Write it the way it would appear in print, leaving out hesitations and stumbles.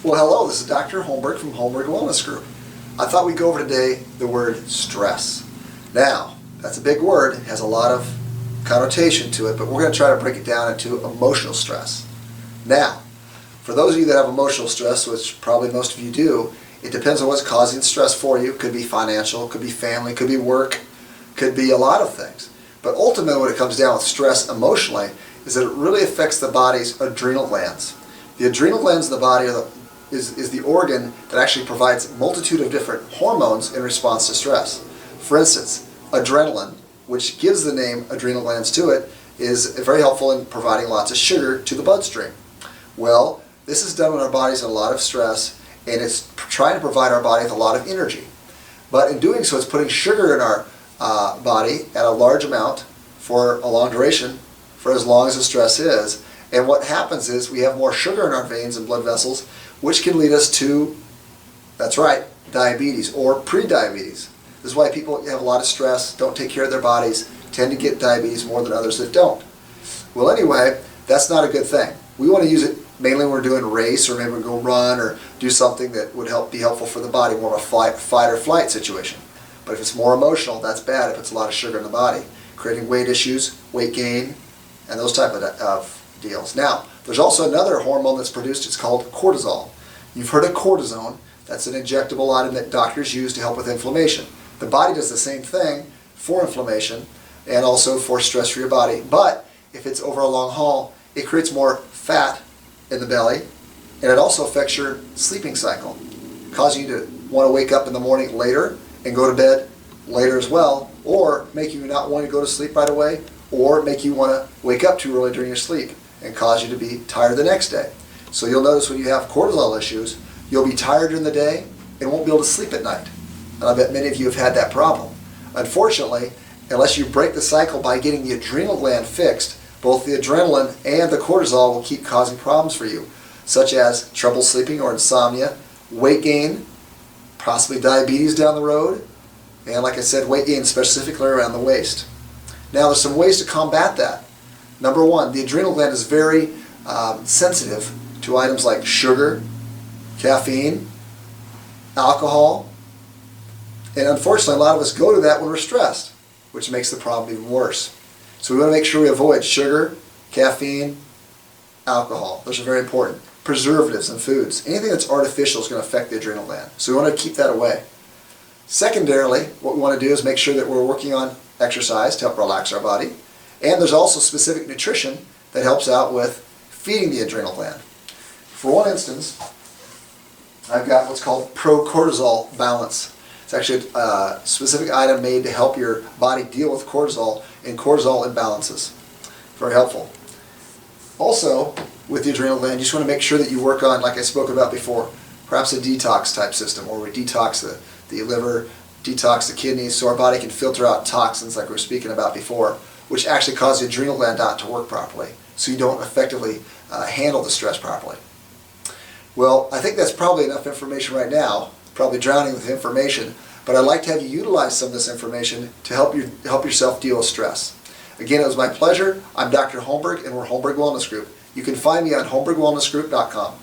Well, hello, this is Dr. Holmberg from Holmberg Wellness Group. I thought we'd go over today the word stress. Now, that's a big word, it has a lot of connotation to it, but we're going to try to break it down into emotional stress. Now, for those of you that have emotional stress, which probably most of you do, it depends on what's causing stress for you. It could be financial, it could be family, it could be work, it could be a lot of things. But ultimately, when it comes down with stress emotionally, is that it really affects the body's adrenal glands. The adrenal glands in the body is the organ that actually provides a multitude of different hormones in response to stress. For instance, adrenaline, which gives the name adrenal glands to it, is very helpful in providing lots of sugar to the bloodstream. Well, this is done when our body's in a lot of stress, and it's trying to provide our body with a lot of energy. But in doing so, it's putting sugar in our body at a large amount for a long duration, for as long as the stress is. And what happens is we have more sugar in our veins and blood vessels, which can lead us to, that's right, diabetes or pre-diabetes. This is why people who have a lot of stress, don't take care of their bodies, tend to get diabetes more than others that don't. Well, anyway, that's not a good thing. We want to use it mainly when we're doing a race, or maybe we go run or do something that would be helpful for the body, more of a fight or flight situation. But if it's more emotional, that's bad if it's a lot of sugar in the body, creating weight issues, weight gain, and those type of deals. Now, there's also another hormone that's produced. It's called cortisol. You've heard of cortisone. That's an injectable item that doctors use to help with inflammation. The body does the same thing for inflammation and also for stress for your body. But if it's over a long haul, it creates more fat in the belly, and it also affects your sleeping cycle, causing you to want to wake up in the morning later and go to bed later as well, or make you not want to go to sleep right away, or make you want to wake up too early during your sleep and cause you to be tired the next day. So you'll notice when you have cortisol issues, you'll be tired during the day and won't be able to sleep at night. And I bet many of you have had that problem. Unfortunately, unless you break the cycle by getting the adrenal gland fixed, both the adrenaline and the cortisol will keep causing problems for you, such as trouble sleeping or insomnia, weight gain, possibly diabetes down the road, and like I said, weight gain specifically around the waist. Now, there's some ways to combat that. Number one, the adrenal gland is very sensitive to items like sugar, caffeine, alcohol, and unfortunately a lot of us go to that when we're stressed, which makes the problem even worse. So we want to make sure we avoid sugar, caffeine, alcohol. Those are very important. Preservatives in foods. Anything that's artificial is going to affect the adrenal gland. So we want to keep that away. Secondarily, what we want to do is make sure that we're working on exercise to help relax our body. And there's also specific nutrition that helps out with feeding the adrenal gland. For one instance, I've got what's called pro-cortisol balance. It's actually a specific item made to help your body deal with cortisol and cortisol imbalances. Very helpful. Also, with the adrenal gland, you just want to make sure that you work on, like I spoke about before, perhaps a detox type system, where we detox the liver, detox the kidneys, so our body can filter out toxins like we were speaking about before, which actually cause the adrenal gland not to work properly, so you don't effectively handle the stress properly. Well, I think that's probably enough information right now, probably drowning with information, but I'd like to have you utilize some of this information to help yourself deal with stress. Again, it was my pleasure. I'm Dr. Holmberg, and we're Holmberg Wellness Group. You can find me on holmbergwellnessgroup.com.